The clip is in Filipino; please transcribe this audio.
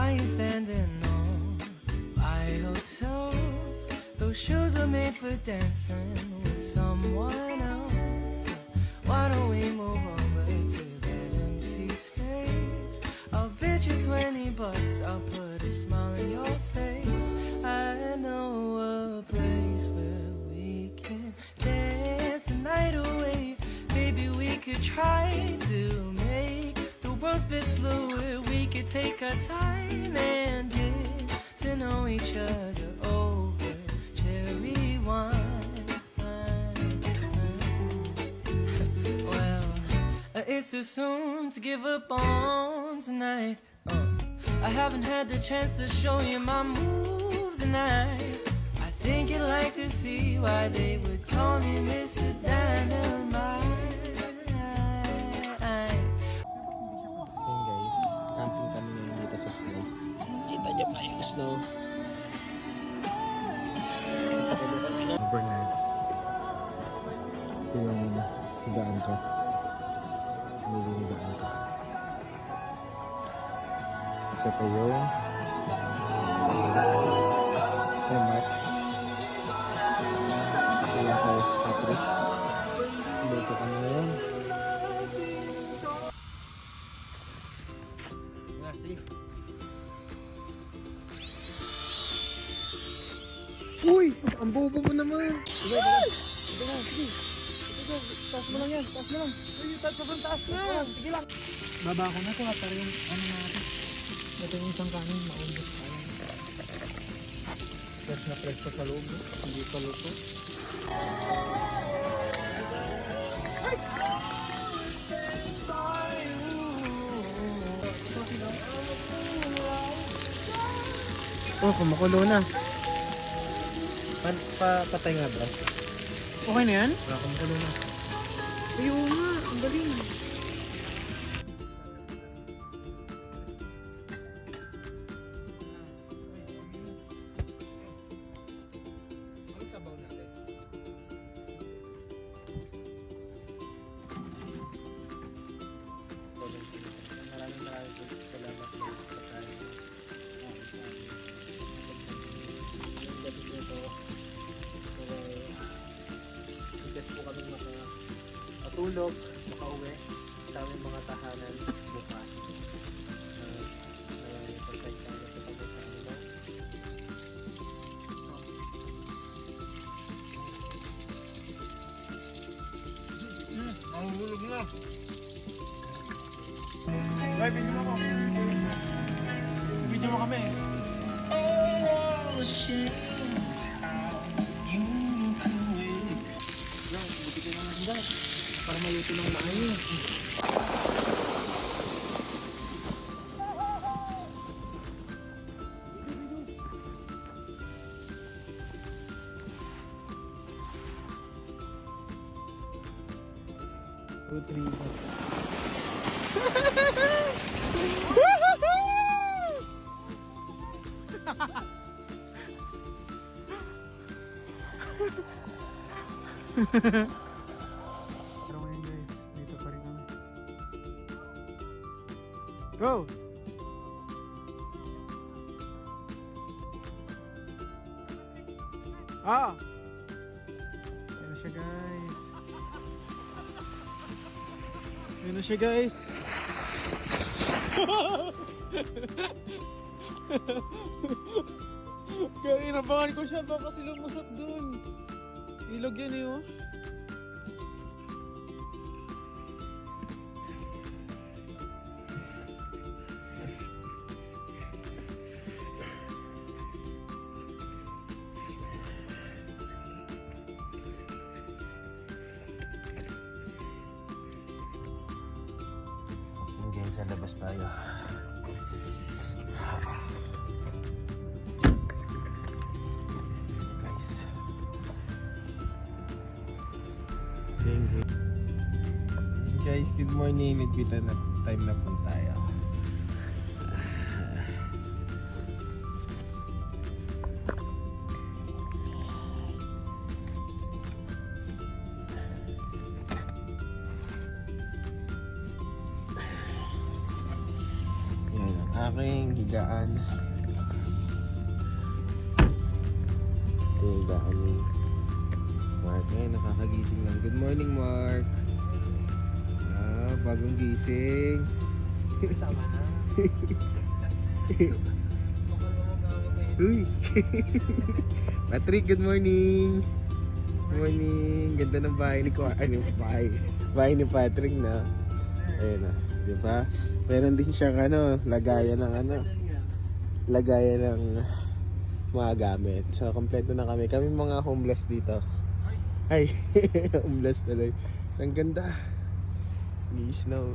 Why you standing on my hotel? Those shoes were made for dancing with someone else. Why don't we move over to that empty space? I'll bet you 20 bucks, I'll put a smile on your face. I know a place where we can dance the night away. Maybe we could try to make the world spit slower. We could take our time and get to know each other over cherry wine. Well, it's too soon to give up on tonight. I haven't had the chance to show you my moves tonight. I think you'd like to see why they would call me Mr. Dynamite. So yun guys, camping kami ngayon dito sa snow. Kita niyo pa yung snow. Bernard. Ito yung higaan ko. Higaan ko. Isa tayo. Hey Mark. Kaya tayo sa Patrick. Dito kami ngayon. Uy! Ang bobo mo naman! Sige, sige. Taas mo lang yan, taas mo lang. Uy, sobrang taas na! Sige lang. Baba ko na to, para yung ano natin. Ito yung isang kanin, maubos. Fresh na fresh pa sa loob, hindi pa luto. Oh, kumukulo na. Patay nga bro. Okay na yan? Wala, kumukulo na. Ayun nga, ang galing. Anong sabaw natin? Maraming po salamat sa pagkain. Yung gabi nito, bigas po kami makatulog, makauwi sa aming mga tahanan bukas. Pagkakita na sa pagkakita nila. Ang hulog na! Ay, video mo ako! Video mo kami! Oh, shit! Buti ka naman dad. Para maluto ng maayos. Two, three, pero ngayon guys, dito pa rin kami. Go! Ah! Ayan na siya guys. Ayan na siya guys. Kaya inabangan ko siya baka kasi lumusot dun. Ilog yan eh oh. Okay, sa labas tayo. Guys, good morning. Nagpita na time na po tayo. Yan. aking higaan. Ito yung higaan ni Mark. Ay, nakakagising lang. Good morning, Mark. Bagong gising. Tama na. Uy! Patrick, good morning! Good morning! Ganda ng bahay ni bahay ni Patrick na. Ayun na, di ba? Meron din siyang lagayan ng mga gamit. So, kompleto na kami. Kami mga homeless dito. Ay, homeless tuloy. Ang ganda. Ni snow.